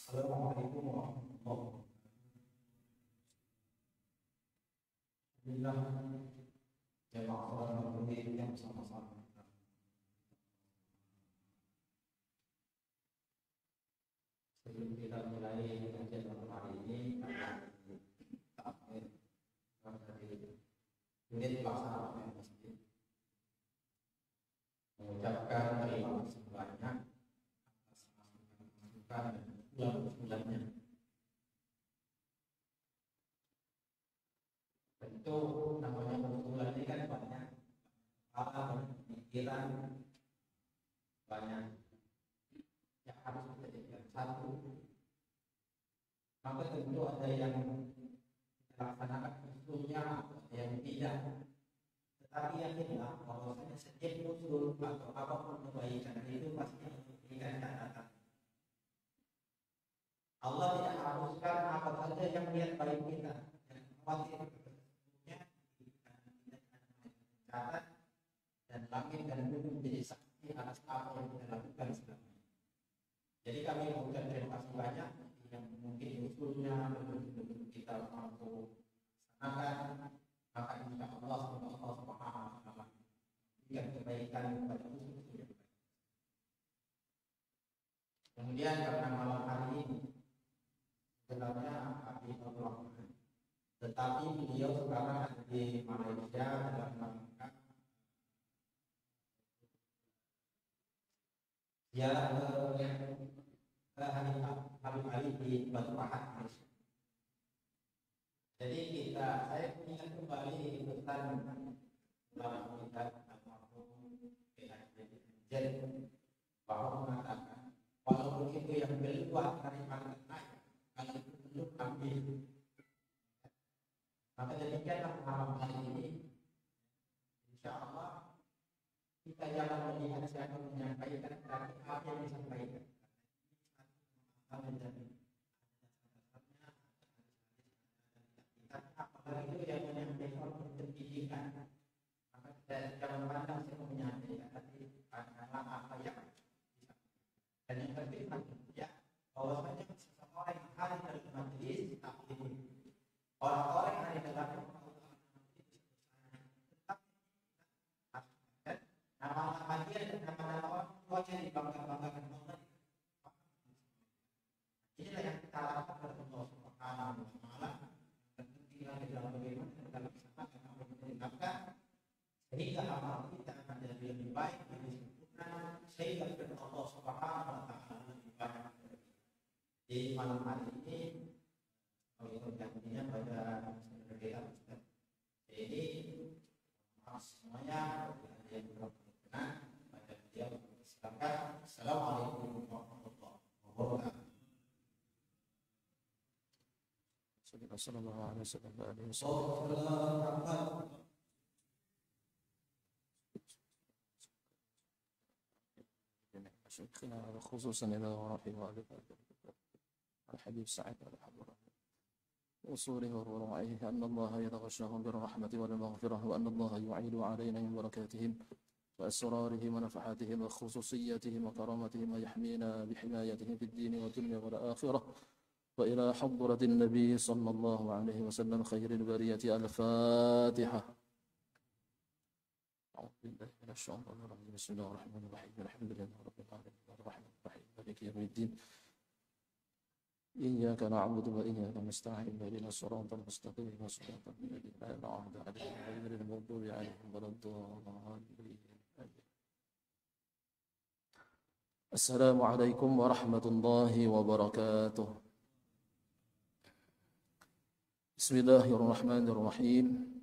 Assalamualaikum warahmatullahi wabarakatuh. Alhamdulillah, jamaah salat maghrib yang sama-sama. Sebelum kita mulai kajian malam hari ini, takmir dari unit pelaksana masjid mengucapkan terima kasih banyak atas masukan dan usulannya. Tentu namanya usulan ini kan banyak pikiran, banyak yang harus kita jadikan satu. Maka tentu ada yang dilaksanakan usulnya, ada yang tidak. Tetapi yakinlah bahwasanya setiap usul atau apapun kebaikan itu pasti memberikan catatan. Allah tidak haruskan apa saja yang niat baik kita, yang khawatir sesungguhnya catat dan langit dan bumi menjadi saksi atas apa yang kita lakukan selama ini. Jadi kami mengucapkan terima kasih banyak yang mungkin usulnya belum kita mampu laksanakan, maka insya Allah semoga Allah Subhanahu wa Ta'ala memberikan kebaikan kepada usul-usul. Kemudian karena malam hari ini sebenarnya Habib Abdurrahman, tetapi beliau sekarang ada di Malaysia dalam rangka ziarah ke Habib Ali di Batu Pahat, Malaysia. Jadi saya ingat kembali pesan dalam kitab almarhum PhD bahwa mengatakan walaupun itu yang keluar dari pantai kalau itu belum ambil, maka demikianlah malam hari ini insya Allah kita jangan melihat siapa menyampaikan, tapi apa yang disampaikan. Apalagi itu yang menyampaikan pendidikan, maka jangan pandang siapa menyampaikan, tapi pandanglah apa yang disampaikan. Dan yang ketiga ya bahwasanya seseorang yang hadir dalam majelis taklim, orang-orang yang hadir dalam nama-nama dia dan nama-nama orang tuanya dibangga-banggakan Allah. Inilah yang kita lakukan kepada Allah Subhanahu wa Ta'ala. Dan tinggal di dalam bagaimana kita laksanakan apa yang kita lakukan sehingga amal kita akan jadi lebih baik, lebih sempurna, sehingga kepada Allah Subhanahu wa Ta'ala lebih banyak. Di malam hari ini kalau janjinya pada saudara Ustaz ini semuanya yang berkenan pada dia silakan. Assalamualaikum warahmatullahi wabarakatuh. Sallallahu alaihi wasallam. شيخنا خصوصا إلى روحي والدك الحبيب سعد الحضرة وصوله وروعه أن الله يتغشاهم بالرحمة والمغفرة وأن الله يعيد علينا من بركاتهم وأسرارهم ونفحاتهم وخصوصياتهم وكرامتهم ويحمينا بحمايتهم في الدين والدنيا والآخرة وإلى حضرة النبي صلى الله عليه وسلم خير البرية الفاتحة. أعوذ بالله من الشيطان الرجيم. بسم الله الرحمن الرحيم. الحمد لله رب العالمين الرحمن الرحيم مالك يوم الدين إياك نعبد وإياك نستعين اهدنا الصراط المستقيم صراط الذين أنعمت عليهم غير المغضوب عليهم ولا الضالين. السلام عليكم ورحمة الله وبركاته. بسم الله الرحمن الرحيم.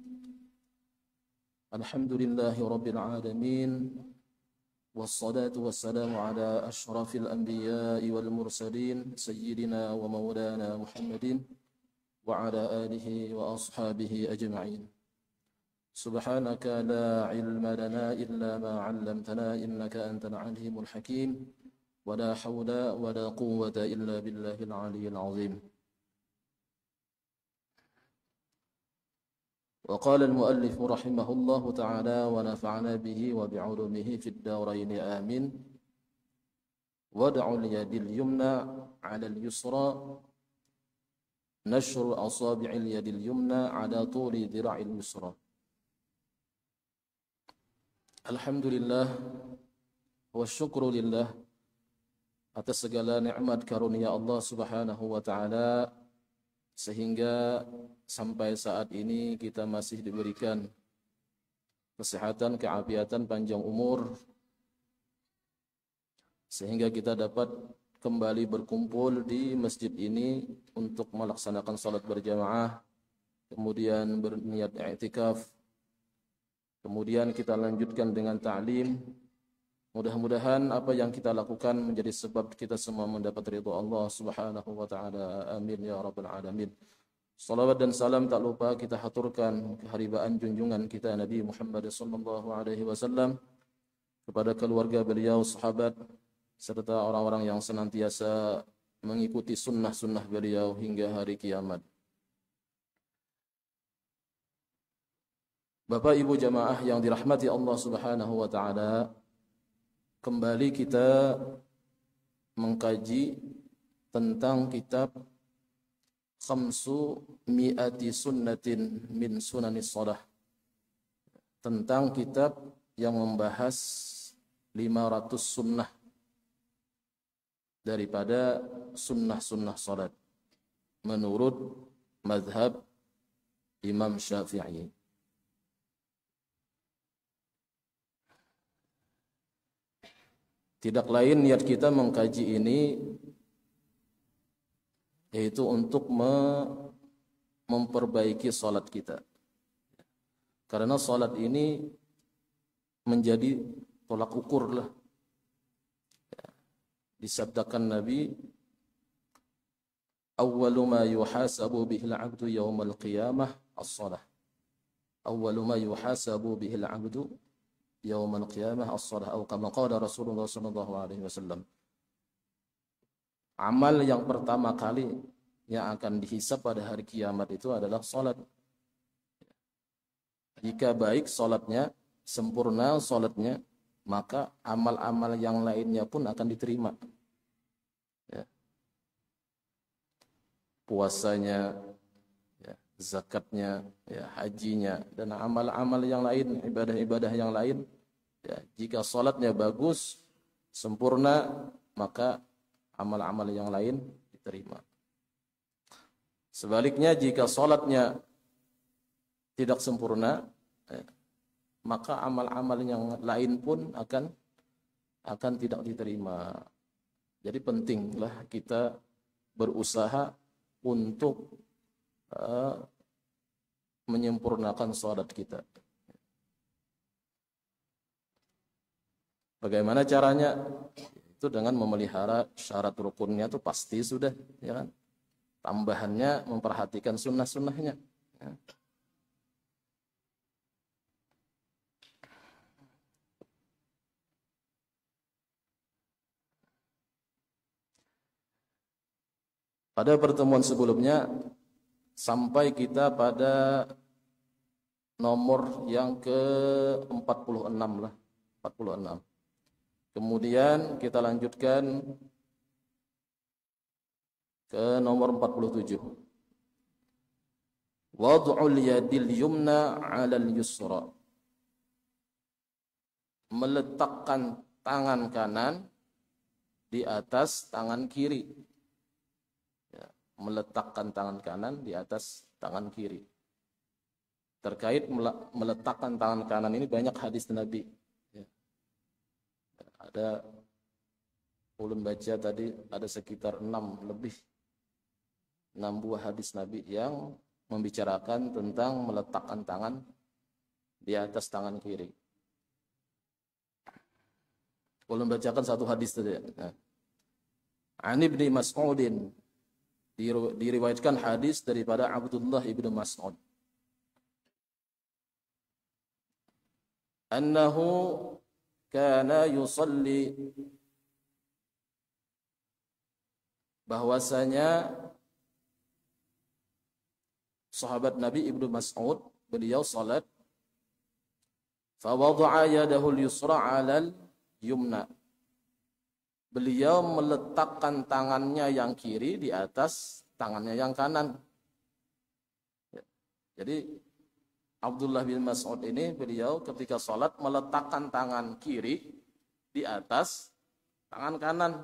الحمد لله رب العالمين والصلاة والسلام على أشرف الأنبياء والمرسلين سيدنا ومولانا محمد وعلى آله وأصحابه أجمعين. سبحانك لا علم لنا إلا ما علمتنا إنك أنت العليم الحكيم ولا حول ولا قوة إلا بالله العلي العظيم. وقال المؤلف رحمه الله تعالى ونفعنا به وبعلومه في الدارين آمين. ودع اليد اليمنى 'ala al-yusra, nashru asabi'il yadil yumna 'ala tuli dhira'il yusra. Alhamdulillah wa syukru lillah atas segala nikmat karunia Allah Subhanahu wa taala sehingga sampai saat ini kita masih diberikan kesehatan, keafiatan, panjang umur sehingga kita dapat kembali berkumpul di masjid ini untuk melaksanakan salat berjamaah, kemudian berniat i'tikaf, kemudian kita lanjutkan dengan ta'lim. Mudah-mudahan apa yang kita lakukan menjadi sebab kita semua mendapat ridha Allah Subhanahu wa taala. Amin ya rabbal alamin. Salawat dan salam tak lupa kita haturkan keharibaan junjungan kita Nabi Muhammad sallallahu alaihi wasallam kepada keluarga beliau, sahabat serta orang-orang yang senantiasa mengikuti sunnah-sunnah beliau hingga hari kiamat. Bapak Ibu jamaah yang dirahmati Allah Subhanahu wa taala, kembali kita mengkaji tentang kitab Khamsu Mi'ati Sunnatin min Sunanis Shalah, tentang kitab yang membahas 500 sunnah daripada sunnah-sunnah salat menurut mazhab Imam Syafi'i. Tidak lain niat kita mengkaji ini yaitu untuk memperbaiki salat kita. Karena salat ini menjadi tolak ukur lah. Disabdakan Nabi, awwalu ma yuhasabu bihil 'abdu yaumal qiyamah as-shalah. Awwalu ma yuhasabu bihil 'abdu yaumal qiyamah as-shalah, atau kama qala Rasulullah sallallahu alaihi wasallam. Amal yang pertama kali yang akan dihisab pada hari kiamat itu adalah salat. Jika baik salatnya, sempurna salatnya, maka amal-amal yang lainnya pun akan diterima. Ya. Puasanya, ya, zakatnya, ya, hajinya, dan amal-amal yang lain, ibadah-ibadah yang lain. Ya, jika salatnya bagus, sempurna, maka amal-amal yang lain diterima. Sebaliknya jika salatnya tidak sempurna, maka amal-amal yang lain pun akan tidak diterima. Jadi pentinglah kita berusaha untuk menyempurnakan salat kita. Bagaimana caranya? Itu dengan memelihara syarat rukunnya itu pasti sudah, ya kan? Tambahannya memperhatikan sunnah-sunnahnya. Ya. Pada pertemuan sebelumnya sampai kita pada nomor yang ke-46 lah, 46. Kemudian kita lanjutkan ke nomor 47. Wad'ul yadil yumna 'alal yusra. Meletakkan tangan kanan di atas tangan kiri. Ya, meletakkan tangan kanan di atas tangan kiri. Terkait meletakkan tangan kanan ini banyak hadis Nabi. Ada ulun baca tadi ada sekitar 6 buah hadis Nabi yang membicarakan tentang meletakkan tangan di atas tangan kiri. Ulun bacakan satu hadis tadi. An Ibnu Mas'udin, diriwayatkan hadis daripada Abdullah ibnu Mas'ud. Annahu kana yusalli, bahwasanya sahabat Nabi Ibnu Mas'ud beliau salat, fa wada'a yadahu al-yusra 'alal yumna, beliau meletakkan tangannya yang kiri di atas tangannya yang kanan. Jadi Abdullah bin Mas'ud ini beliau ketika sholat meletakkan tangan kiri di atas tangan kanan.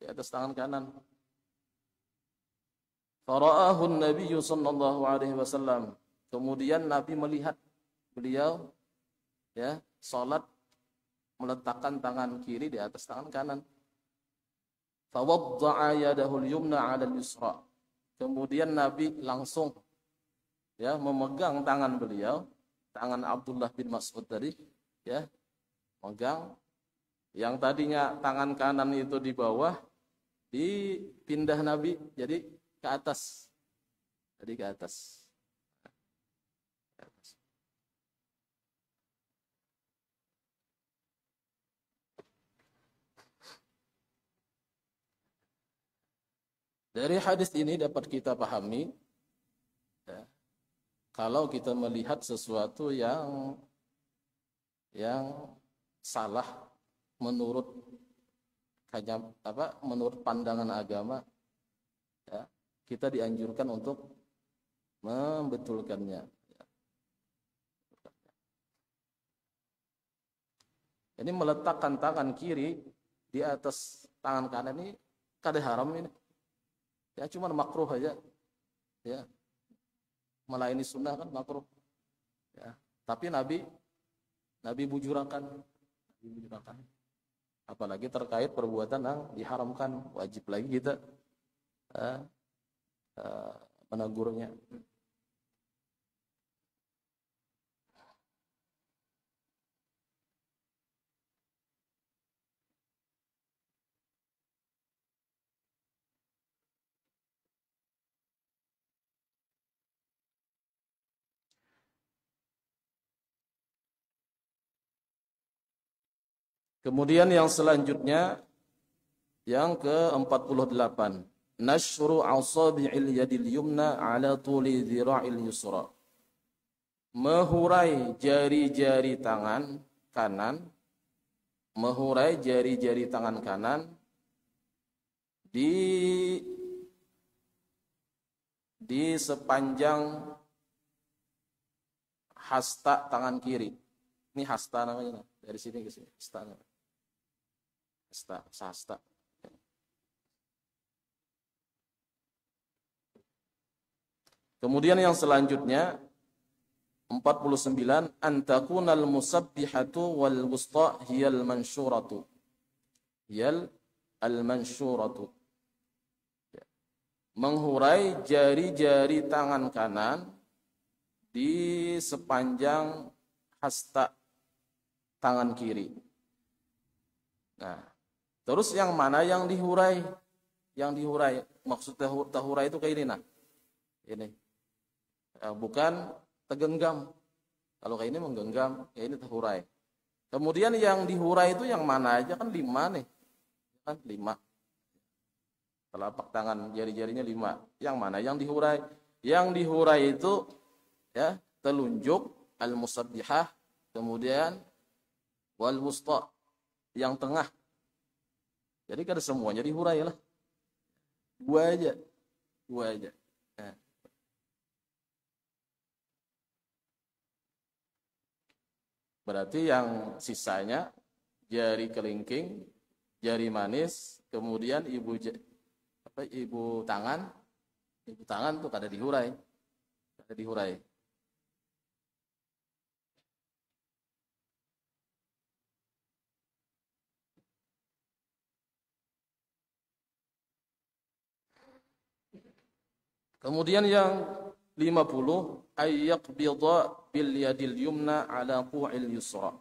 Di atas tangan kanan. Fara'ahu Nabi sallallahu alaihi wasallam. Kemudian Nabi melihat beliau sholat meletakkan tangan kiri di atas tangan kanan. Fawadda'a yadahu al-yumna 'ala al-yusra. Kemudian Nabi langsung memegang tangan beliau, tangan Abdullah bin Mas'ud tadi, megang yang tadinya tangan kanan itu di bawah, dipindah Nabi jadi ke atas. Jadi ke atas. Dari hadis ini dapat kita pahami, kalau kita melihat sesuatu yang salah menurut pandangan agama, kita dianjurkan untuk membetulkannya. Ini meletakkan tangan kiri di atas tangan kanan ini kada haram ini. Ya cuma makruh aja. Ya. Melayani sunnah kan makruh. Ya. Tapi Nabi bujurakan. Apalagi terkait perbuatan yang diharamkan, wajib lagi kita menegurnya. Kemudian yang selanjutnya yang ke-48, nashru asabi'il yadil yumna ala tuli dhira'il yusra. Mehurai jari-jari tangan kanan, di sepanjang hasta tangan kiri. Ini hasta namanya, dari sini ke sini, hasta namanya. Sahasta. Kemudian yang selanjutnya 49, antakunal musabbihatu wal wusta hiyal mansyuratu. Menghurai jari-jari tangan kanan di sepanjang hasta tangan kiri. Nah, terus yang mana yang dihurai? Yang dihurai, maksud tahurai itu kayak ini, nah. Ini. Bukan tegenggam. Kalau kayak ini menggenggam, kayak ini tahurai. Kemudian yang dihurai itu yang mana aja, kan 5 nih. Kan 5. Telapak tangan jari-jarinya 5. Yang mana yang dihurai? Yang dihurai itu telunjuk, al-musabbihah, kemudian wal wusta, yang tengah. Jadi kada semuanya dihurai lah. Dua aja. Nah. Berarti yang sisanya jari kelingking, jari manis, kemudian ibu tangan tuh kada dihurai. Kemudian yang 50, ayyaqbidha bil yadil yumna ala qu'il yusra.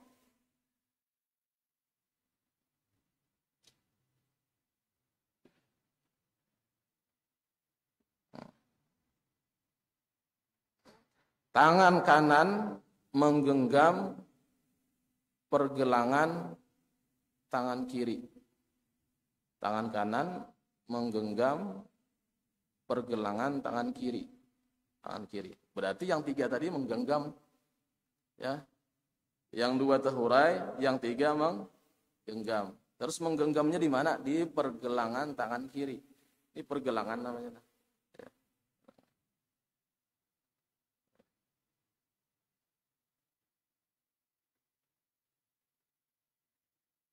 Tangan kanan menggenggam pergelangan tangan kiri. Tangan kanan menggenggam pergelangan tangan kiri. Berarti yang 3 tadi menggenggam, ya. Yang 2 terhurai, yang 3 menggenggam. Terus menggenggamnya di mana? Di pergelangan tangan kiri. Ini pergelangan namanya. Ya.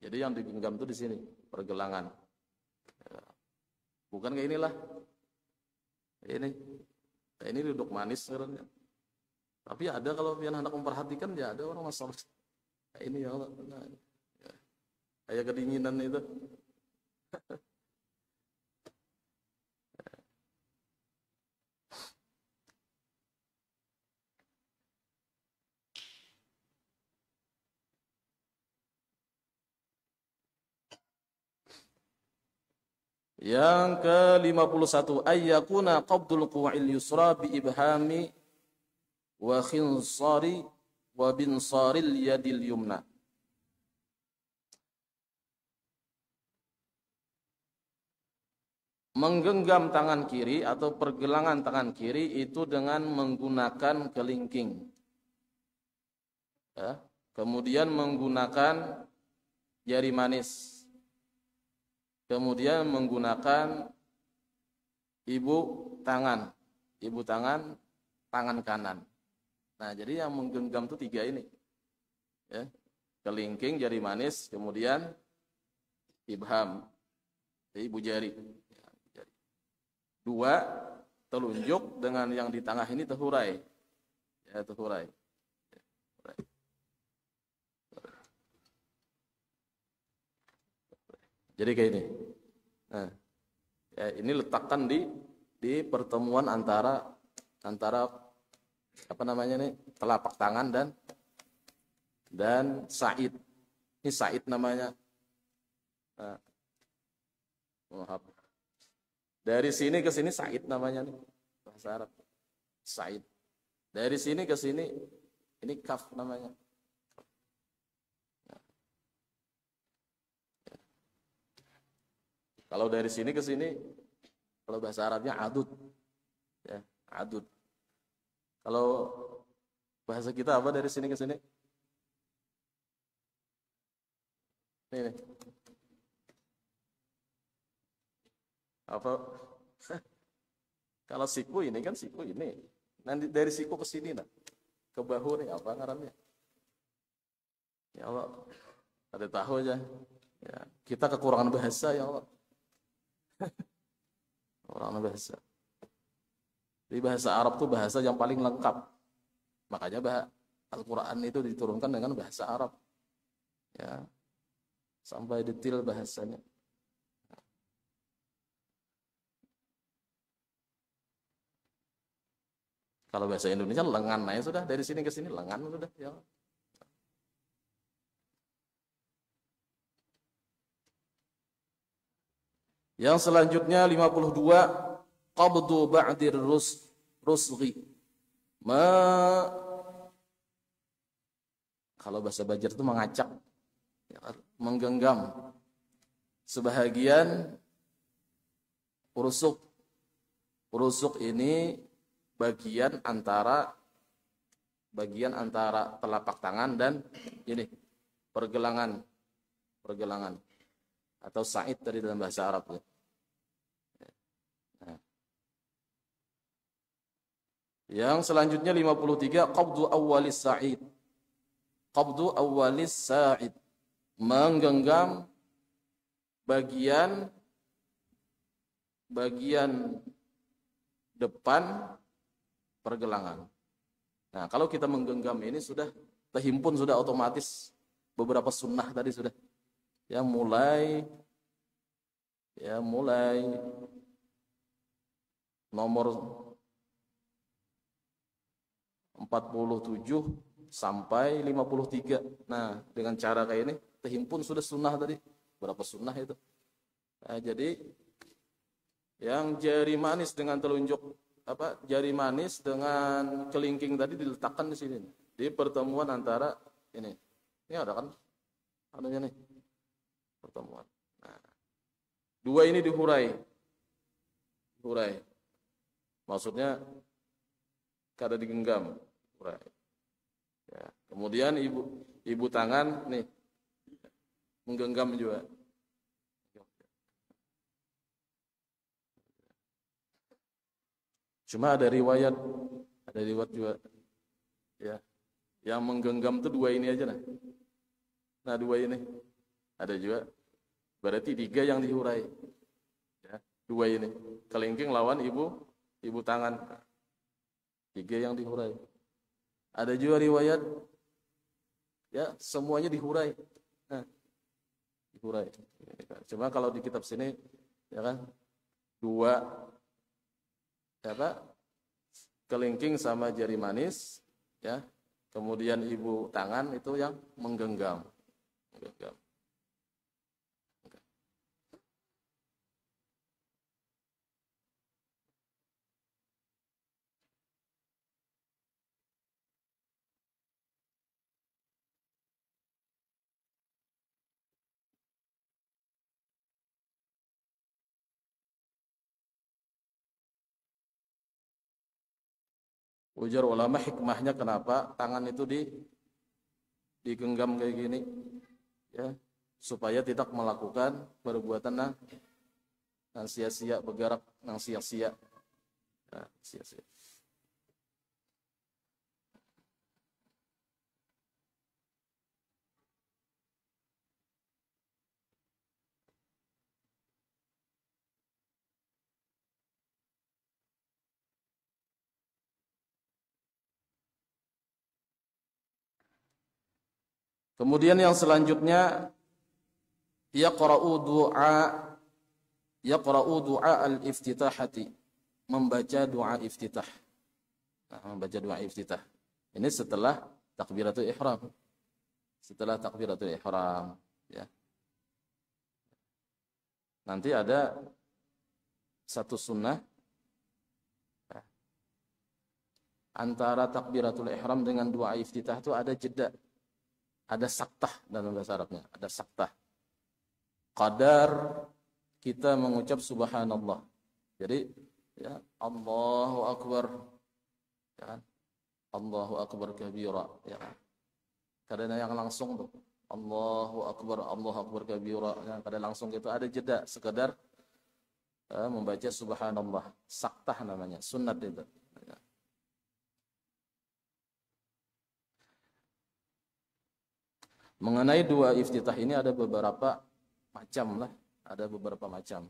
Jadi yang digenggam itu di sini, pergelangan. Ya. Bukan kayak inilah. Ini. Kayak ini duduk manis sebenarnya. Tapi ada kalau pian hendak memperhatikan ya ada orang masalah. Kayak ini ya Allah. Nah, ya. Kayak kedinginan itu. Yang ke-51 ayyakuna qabdul qu'il yusra bi ibhami wa khinsari wa binsaril yadil yumna. Menggenggam tangan kiri atau pergelangan tangan kiri itu dengan menggunakan kelingking. Ya. Kemudian menggunakan jari manis. Kemudian menggunakan ibu tangan tangan kanan. Nah, jadi yang menggenggam itu 3 ini. Ya. Kelingking, jari manis, kemudian ibham, ibu jari. 2 telunjuk dengan yang di tengah ini tehurai. Ya, tehurai. Jadi kayak ini. Nah, ya, ini letakkan di pertemuan antara apa namanya nih, telapak tangan dan sa'id. Ini sa'id namanya. Nah, maaf. Dari sini ke sini sa'id namanya nih, bahasa Arab. Sa'id. Dari sini ke sini ini kaf namanya. Kalau dari sini ke sini, kalau bahasa Arabnya adud. Ya, adud. Kalau bahasa kita apa dari sini ke sini? Ini. Apa? Kalau siku ini kan siku ini. Nanti dari siku ke sini nah. Ke bahu nih apa ngarannya? Ya Allah. Ada tahu aja. Ya, kita kekurangan bahasa ya Allah. Orang bahasa. Di bahasa Arab tuh bahasa yang paling lengkap. Makanya Al-Quran itu diturunkan dengan bahasa Arab. Ya, sampai detail bahasanya. Kalau bahasa Indonesia lengan aja sudah, dari sini ke sini lengan sudah. Ya. Yang selanjutnya 52 qabdu ba'dir rusghi. Kalau bahasa Banjar itu mengacak, ya, menggenggam sebahagian urusuk. Urusuk ini bagian antara telapak tangan dan ini pergelangan atau sa'id tadi dalam bahasa Arab. Nah. Yang selanjutnya 53 qabdu awwalis sa'id. Qabdu awwalis sa'id, menggenggam bagian depan pergelangan. Nah, kalau kita menggenggam ini sudah terhimpun, sudah otomatis beberapa sunnah tadi sudah. Ya mulai nomor 47 sampai 53. Nah, dengan cara kayak ini terhimpun sudah sunnah tadi. Berapa sunnah itu? Nah, jadi yang jari manis dengan telunjuk jari manis dengan kelingking tadi diletakkan di sini, di pertemuan antara ini. Ini ada kan? Adanya nih. Pertemuan. Nah, 2 ini dihurai. Maksudnya kada digenggam, hurai. Ya. Kemudian ibu tangan nih menggenggam juga. Cuma ada riwayat juga ya, yang menggenggam tuh 2 ini aja nah. Nah 2 ini ada juga, berarti 3 yang dihurai. Ya, 2 ini kelingking lawan ibu tangan, 3 yang dihurai. Ada juga riwayat ya semuanya dihurai. Nah, dihurai. Cuma kalau di kitab sini ya kan 2 apa? Kelingking sama jari manis ya. Kemudian ibu tangan itu yang menggenggam. Ujar ulama hikmahnya kenapa tangan itu digenggam kayak gini ya, supaya tidak melakukan perbuatan nang sia-sia, bergerak nang sia-sia. Nah, sia-sia. Kemudian yang selanjutnya yaqra'u du'a al-iftitahati, membaca doa iftitah. Nah, membaca doa iftitah. Ini setelah takbiratul ihram. Setelah takbiratul ihram ya. Nanti ada satu sunnah ya, antara takbiratul ihram dengan doa iftitah itu ada jeda. Ada saktah dalam bahasa Arabnya, ada saktah. Qadar kita mengucap subhanallah. Jadi ya Allahu akbar ya kan? Allahu akbar kabira ya kan? Kadang yang langsung tuh Allahu akbar kabira ya, kadang langsung gitu, ada jeda sekedar membaca subhanallah, saktah namanya, sunnat itu ya. Mengenai dua iftitah ini ada beberapa macam lah, ada beberapa macam.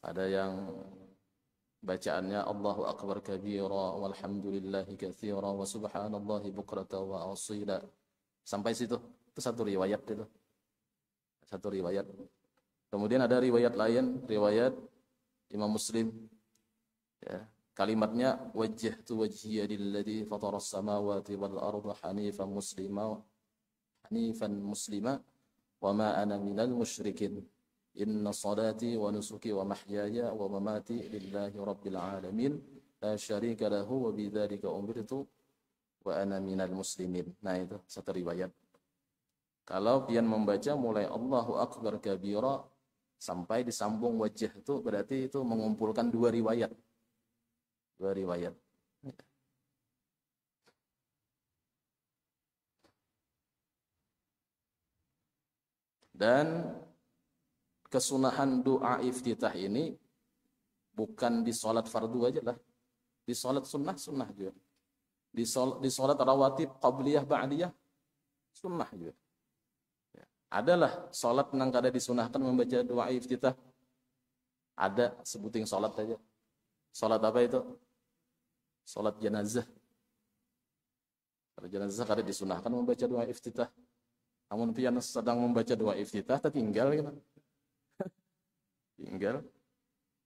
Ada yang bacaannya Allahu akbar kabira walhamdulillahi katsira wa subhanallahi bukrata wa asila. Sampai situ. Itu satu riwayat itu. Satu riwayat. Kemudian ada riwayat lain, riwayat Imam Muslim ya. Kalimatnya wajjahtu wajhiya lilladzi fataras samawati wal arda hanifan muslima wa ma ana minal musyrikin. Inna salati wa nusuki wa mahyaya wa mamati lillahi rabbil alamin la syarika lahu wa bidzalika umirtu wa ana minal muslimin. Nah itu satu riwayat. Kalau pian membaca mulai Allahu akbar kabira sampai disambung wajah itu berarti itu mengumpulkan dua riwayat. Dan kesunahan doa iftitah ini bukan di sholat fardu aja lah, di sholat sunnah juga, di sholat rawatib qabliyah ba'diyah sunnah juga. Adalah sholat nang kada disunahkan membaca doa iftitah, ada, sebuting sholat aja. Sholat apa itu? Sholat jenazah. Kalau jenazah kada disunahkan membaca doa iftitah. Namun pian sedang membaca doa iftitah tertinggal gitu. Tinggal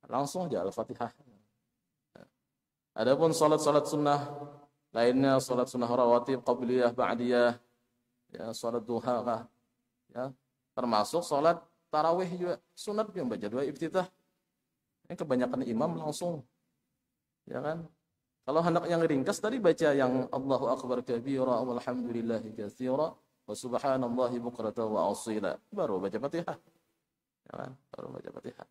langsung aja Al-Fatihah. Adapun sholat sunnah lainnya, sholat sunnah rawatib qabliyah ba'diyah ya, sholat duha kah ya, termasuk sholat tarawih juga sunat yang baca doa iftitah. Ini kebanyakan imam langsung ya kan. Kalau hendak yang ringkas tadi baca yang Allahu akbar kabira walhamdulillahi katsira wa subhanallahi bukrata wa asila, baru baca Fatihah. Ya kan? Baru baca Fatihah.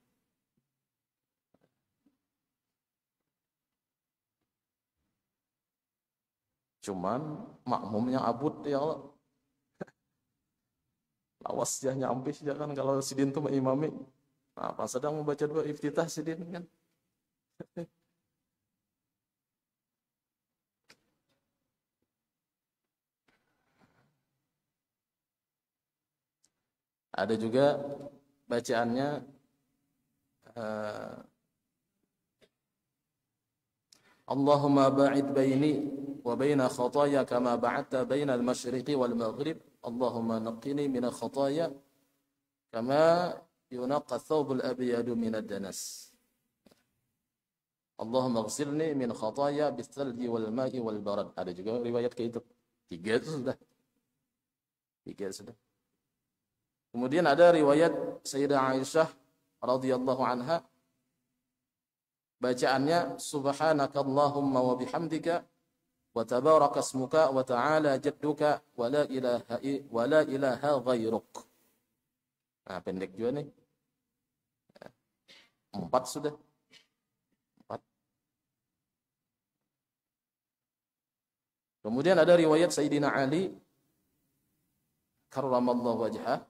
Cuman makmumnya abud ya Allah. awas ya nyampe jangan kalau sidin tuh imami. Apa sedang membaca doa iftitah sidin kan? Ada juga bacaannya Allahumma ba'id baini wa baina khataaya kama ba'adta baina al-masyriqi wal maghrib. Allahumma naqqini min al-khataaya kama yunaqqa ath-thawb al-abyadu min ad-danas. Allahumma ighsilni min khataaya bis-salji wal ma'i wal barad. Ada juga riwayat kayak itu. 3 itu sudah. 3 sudah. Kemudian ada riwayat Sayyidah Aisyah radhiyallahu anha, bacaannya subhanakallahumma wa bihamdika wa tabaraka ismuka wa ta'ala jadduka wa la ilaha ghairuk. Nah, pendek juga nih. 4 sudah. 4. Kemudian ada riwayat Sayyidina Ali karramallahu wajhah.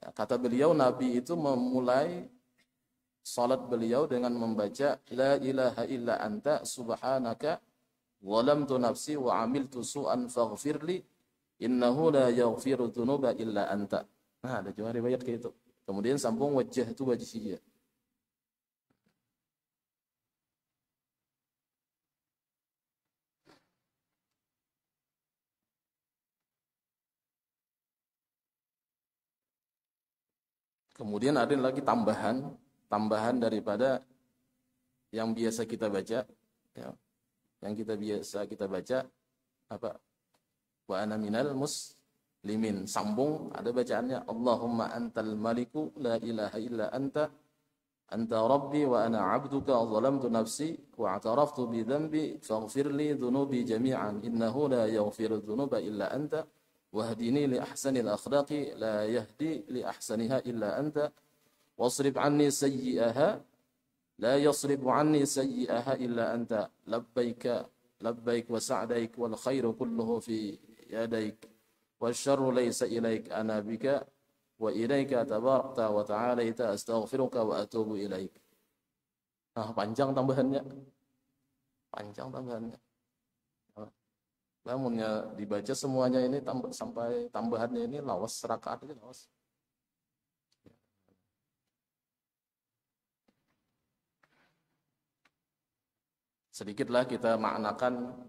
Kata beliau, Nabi itu memulai salat beliau dengan membaca la ilaha illa anta subhanaka zalamtu nafsi wa amiltu su'an faghfirli innahu la yaghfiru dzunuba illa anta. Nah, ada juga riwayat kayak itu. Kemudian sambung wajah itu wajhiyya. Kemudian ada lagi tambahan daripada yang biasa kita baca, ya. Yang biasa kita baca apa? Wa ana minal muslimin. Sambung ada bacaannya Allahumma antal maliku la ilaha illa anta rabbi wa ana 'abduka zalamtu nafsi wa i'taraftu bi dhanbi faghfirli dhunubi jami'an innahu la yaghfiru dhunuba illa anta wahdini li ahsanil akhlaqi la yahdi li ahsaniha illa anta wasrif anni sayyi'aha la yasrifu anni sayyi'aha illa anta labbaika labbaik wa sa'daik wal khairu kulluhu fi yadaik wasyarru laysa ilaik ana bika wa ilaika tabarakta wa ta'alaita astaghfiruka wa atubu ilaik. Nah, panjang tambahannya. Namunnya dibaca semuanya ini sampai tambahannya ini lawas rakaat aja lawas. Sedikitlah kita maknakan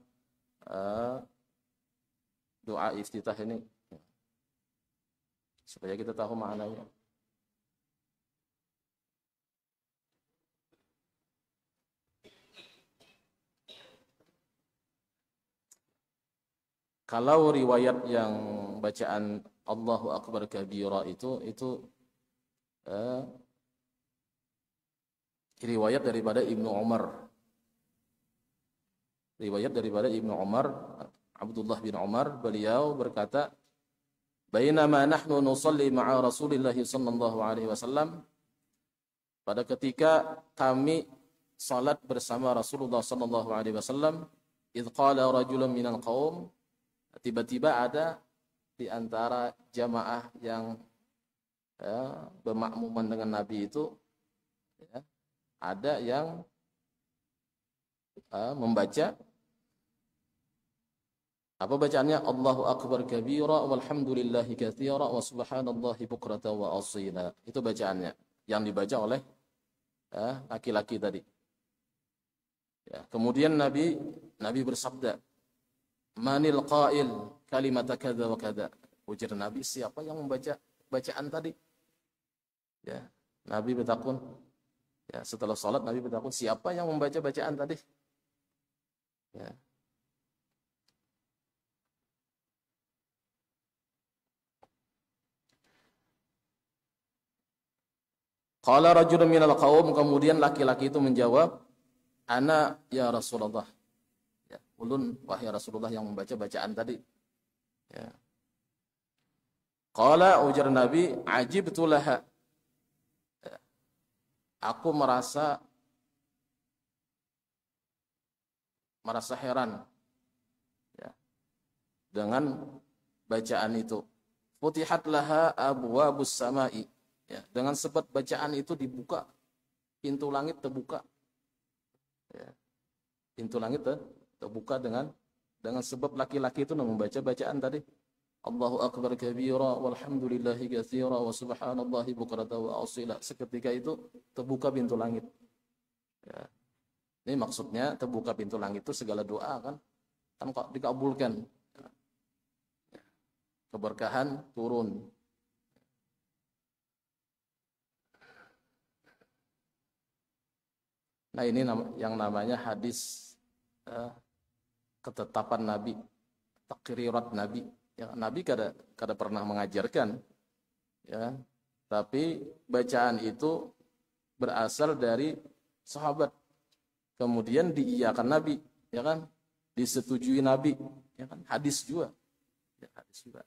doa iftitah ini supaya kita tahu maknanya. Kalau riwayat yang bacaan Allahu Akbar kabira itu riwayat daripada Ibnu Umar. Riwayat daripada Ibnu Umar, Abdullah bin Umar, beliau berkata, "Bainama nahnu nusalli ma'a Rasulillah sallallahu alaihi wasallam." Pada ketika kami salat bersama Rasulullah sallallahu alaihi wasallam, idz qala rajulun minal qaum, tiba-tiba ada di antara jamaah yang bermakmuman dengan Nabi itu, ya, ada yang membaca apa bacaannya? Allahu Akbar kabira walhamdulillahi katsira wa subhanallahi bukratan wa asila. Itu bacaannya yang dibaca oleh laki-laki tadi. Ya, kemudian Nabi bersabda, "Manil qail kalimata kadza wa kadza." Ujar Nabi, siapa yang membaca bacaan tadi? Ya, Nabi bertakun. Ya, setelah salat Nabi bertakun, siapa yang membaca bacaan tadi? Ya. Qala rajulun minal qaum, kemudian laki-laki itu menjawab, "Ana ya Rasulullah." Ya, ulun wahai Rasulullah yang membaca bacaan tadi. Ya. Qala, ujar Nabi, "Ajibtu laha." Ya. Aku merasa heran, ya, dengan bacaan itu. Futihat laha abwabus samai. Ya, dengan sebab bacaan itu dibuka pintu langit terbuka. Ya, pintu langit terbuka dengan sebab laki-laki itu membaca bacaan tadi. Allahu akbar kabira walhamdulillahi katsira wa subhanallahi bukratan wa asila. Seketika itu terbuka pintu langit. Ya. Ini maksudnya terbuka pintu langit itu segala doa kan kok dikabulkan. Ya. Keberkahan turun. Nah, ini yang namanya hadis ketetapan Nabi, takrirat Nabi. Ya, Nabi kada pernah mengajarkan, ya, tapi bacaan itu berasal dari sahabat, kemudian diiyakan Nabi, ya kan, disetujui Nabi, ya kan, hadis juga, ya, hadis juga.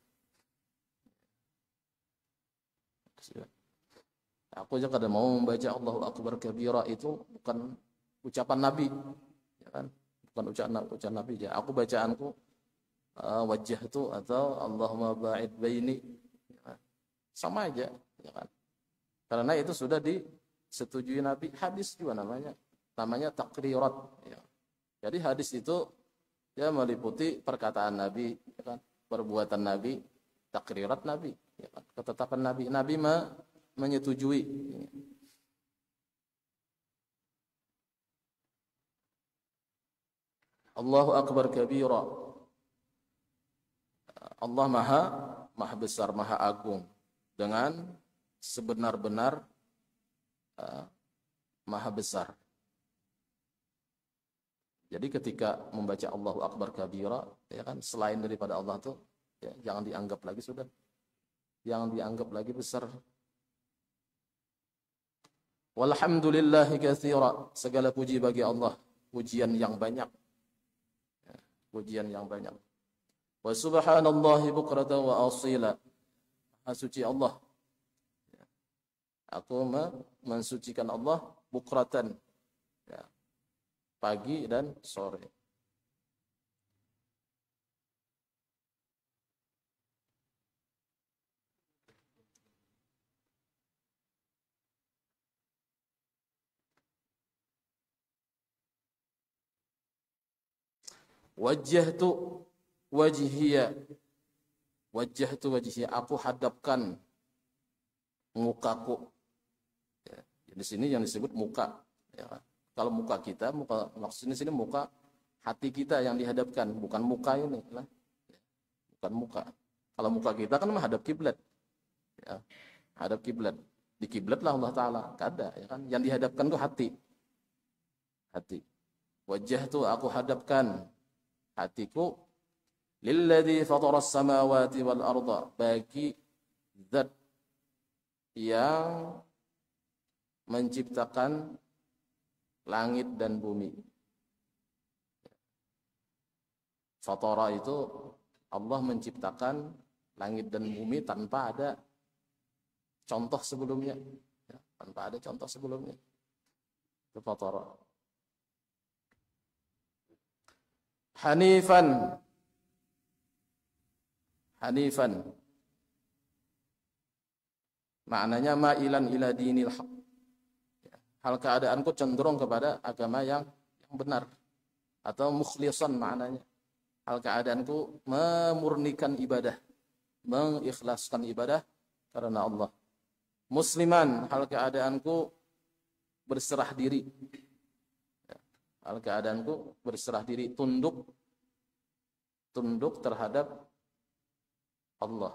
Aku aja kada mau membaca Allahu akbar kabira itu bukan ucapan Nabi, ya kan, bukan ucapan Nabi ya. Aku bacaanku wajah itu atau Allahumma ba'id baini, ya, sama aja, ya kan, karena itu sudah disetujui Nabi. Hadis juga namanya takrirat, ya. Jadi hadis itu ya meliputi perkataan Nabi, ya kan, perbuatan Nabi, takrirat Nabi, ya kan, ketetapan Nabi. Nabi menyetujui. Allahu akbar kabira. Allah maha besar, maha agung dengan sebenar-benar maha besar. Jadi ketika membaca Allahu akbar kabira, ya kan, selain daripada Allah tuh ya, jangan dianggap lagi sudah. Jangan dianggap lagi besar. Walhamdulillahi katsira. Segala puji bagi Allah, pujian yang banyak. Ya, pujian yang banyak. Wa subhanallahi bukratan wa asila. Maha suci Allah. Aku mensucikan Allah bukratan, ya, pagi dan sore. Wajjahtu wajhiya. Wajjahtu wajhiya. Aku hadapkan mukaku. Ya, di sini yang disebut muka. Ya, kalau muka kita, maksudnya sini muka hati kita yang dihadapkan, bukan muka ini. Ya, bukan muka. Kalau muka kita kan menghadap kiblat. Ya, hadap kiblat. Di kiblat lah Allah Ta'ala. Kada, ya kan? Yang dihadapkan itu hati. Hati. Wajjahtu, aku hadapkan hatiku lilladzi fataras samawati wal arda, bagi zat yang menciptakan langit dan bumi. Fatara itu Allah menciptakan langit dan bumi tanpa ada contoh sebelumnya, ya, tanpa ada contoh sebelumnya. Itu fatara. Hanifan. Hanifan. Maknanya ma'ilan ila dinil haq. Hal keadaanku cenderung kepada agama yang benar. Atau mukhlisan maknanya. Hal keadaanku memurnikan ibadah. Mengikhlaskan ibadah karena Allah. Musliman, hal keadaanku berserah diri. Hal keadaanku berserah diri, tunduk terhadap Allah.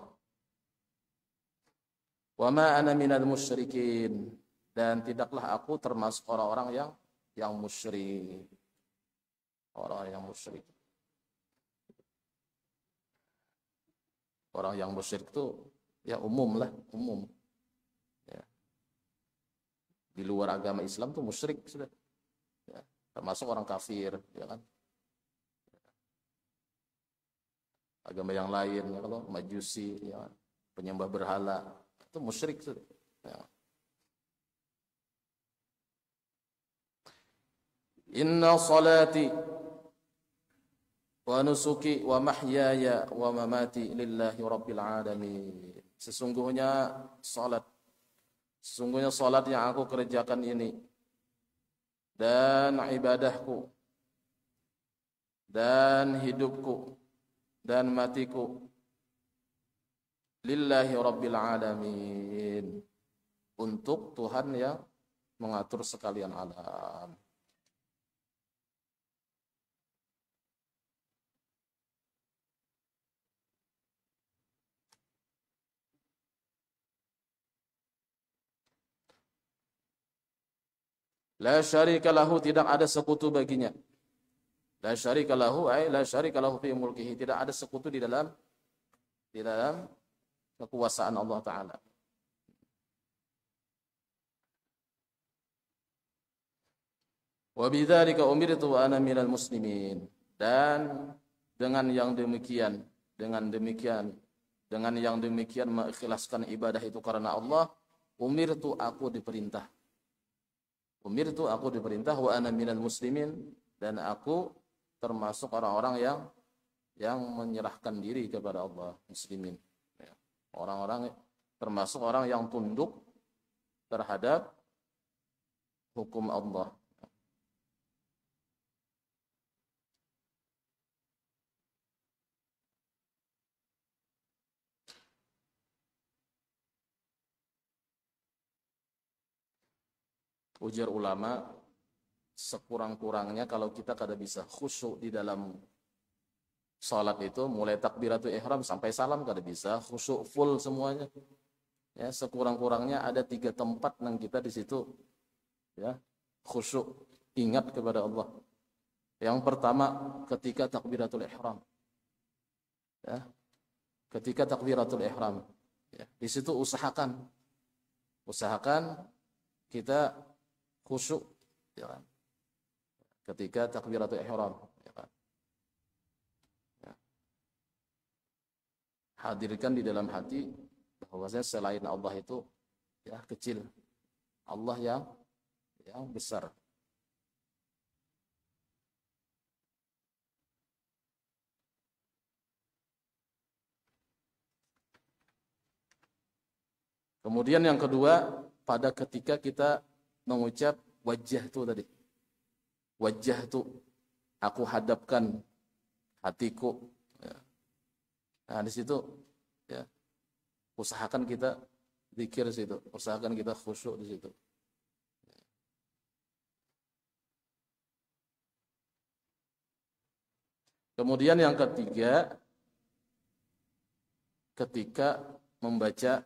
Wa ma ana minal musyrikin, dan tidaklah aku termasuk orang-orang yang musyrik. Orang yang musyrik. Orang yang musyrik itu ya umum lah, umum. Ya. Di luar agama Islam tuh musyrik sudah. Ya. Termasuk orang kafir, ya kan? Agama yang lain, ya, kalau majusi, ya, penyembah berhala, itu musyrik sudah. Ya. Inna salati, wa nusuki wa mahyaya wa mamati lillahi rabbil alamin. Sesungguhnya salat yang aku kerjakan ini dan ibadahku dan hidupku dan matiku lillahi rabbil alamin, untuk Tuhan yang mengatur sekalian alam. La syarika lahu, tidak ada sekutu baginya. La syarika lahu ay la syarika lahu fi mulkihi, tidak ada sekutu di dalam kekuasaan Allah taala. Wa bidzalika umirtu wa ana minal muslimin, dan dengan yang demikian mengikhlaskan ibadah itu karena Allah, umirtu aku diperintah wa ana minal muslimin, dan aku termasuk orang-orang yang menyerahkan diri kepada Allah, muslimin. Orang-orang termasuk orang yang tunduk terhadap hukum Allah. Ujar ulama, sekurang-kurangnya kalau kita kada bisa khusyuk di dalam salat itu, mulai takbiratul ihram sampai salam kada bisa khusyuk full semuanya. Ya, sekurang-kurangnya ada 3 tempat yang kita di situ ya khusyuk, ingat kepada Allah. Yang pertama ketika takbiratul ihram. Ya. Ketika takbiratul ihram, ya, di situ usahakan kita khusyuk, ya kan? Ketika takbiratul ihram, ya kan? Ya. Hadirkan di dalam hati bahwasanya selain Allah itu ya kecil, Allah yang besar. Kemudian yang kedua, pada ketika kita mengucap wajah tu tadi. Wajah tu, aku hadapkan hatiku. Ya. Nah, di situ ya, usahakan kita zikir di situ, usahakan kita khusyuk di situ. Kemudian yang ketiga, ketika membaca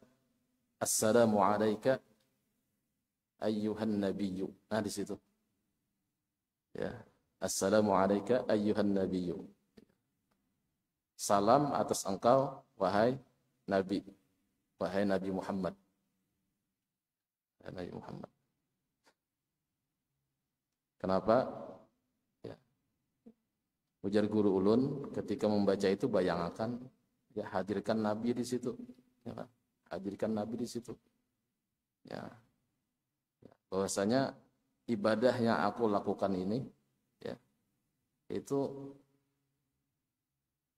assalamu alayka ayyuhan nabiyyu. Nah, di situ. Ya. Assalamu alayka ayyuhan nabiyyu. Salam atas engkau wahai Nabi. Wahai Nabi Muhammad. Wahai Nabi Muhammad. Kenapa? Ya. Ujar guru ulun, ketika membaca itu bayangkan ya hadirkan Nabi di situ. Ya kan? Hadirkan Nabi di situ. Ya. Bahwasanya ibadah yang aku lakukan ini ya, itu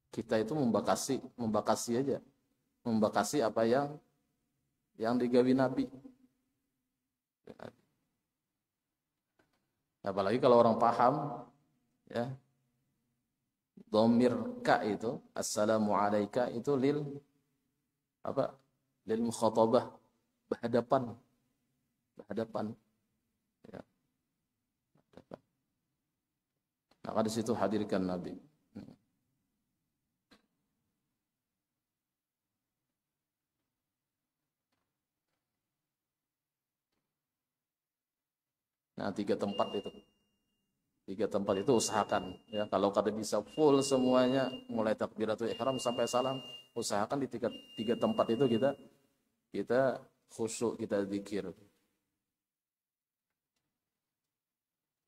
kita itu membakasi aja, membakasi apa yang digawi Nabi. Apalagi kalau orang paham ya, dhamir ka itu assalamu alayka itu lil mukhatabah, berhadapan ya. Maka di situ hadirkan Nabi. Nah, 3 tempat itu usahakan ya, kalau kada bisa full semuanya mulai takbiratul ihram sampai salam, usahakan di 3 tempat itu kita khusyuk, kita zikir.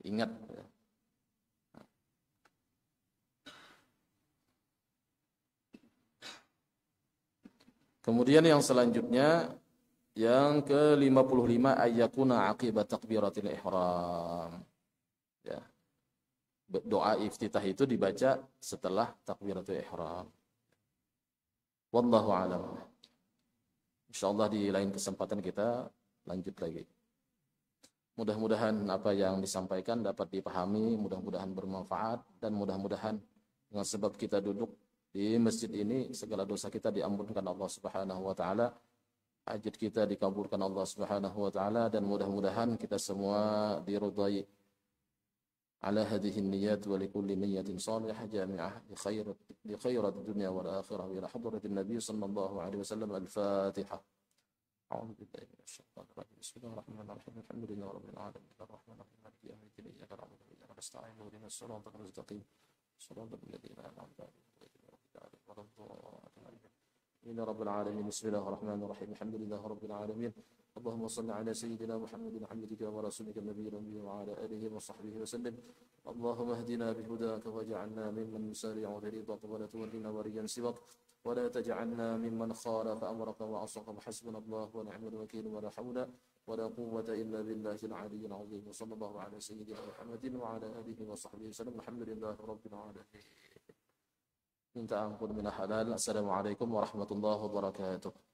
Ingat ya. Kemudian yang selanjutnya yang ke-55 ayyakuna aqibat takbiratul ihram. Ya. doa iftitah itu dibaca setelah takbiratul ihram. Wallahu a'lam. Insyaallah di lain kesempatan kita lanjut lagi. Mudah-mudahan apa yang disampaikan dapat dipahami, mudah-mudahan bermanfaat, dan mudah-mudahan dengan sebab kita duduk di masjid ini segala dosa kita diampunkan Allah Subhanahu wa taala, hajat kita dikabulkan Allah Subhanahu wa taala, dan mudah-mudahan kita semua diridai ala hadhihi niyyat wa likulli niyyatin salihah jami'ah li khairat dunya wal akhirah ila hadratin nabiy sallallahu alaihi wasallam. Al-Fatihah. أعوذ بالله من الشيطان الرجيم. بسم الله الرحمن الرحيم. الحمد لله رب العالمين الرحمن الرحيم مالك يوم الدين إياك نعبد وإياك نستعين اهدنا الصراط المستقيم صراط الذين أنعمت عليهم غير المغضوب عليهم ولا الضالين. رب العالمين. بسم الله الرحمن الرحيم. الحمد لله رب العالمين. اللهم صل على سيدنا محمد عبدك ورسولك النبي الأمي وعلى آله وصحبه وسلم. اللهم اهدنا بهداك واجعلنا ممن يسارع برضاك ولا تولنا وليا سواك ولا تجعلنا ممن خالف أمرك وعصاك. حسبنا الله ونعم الوكيل ولا حول ولا قوة إلا بالله العلي العظيم. وصلى الله على سيدنا محمد وعلى آله وصحبه وسلم. الحمد لله رب العالمين. Minta ampun minal halal. Assalamualaikum warahmatullahi wabarakatuh.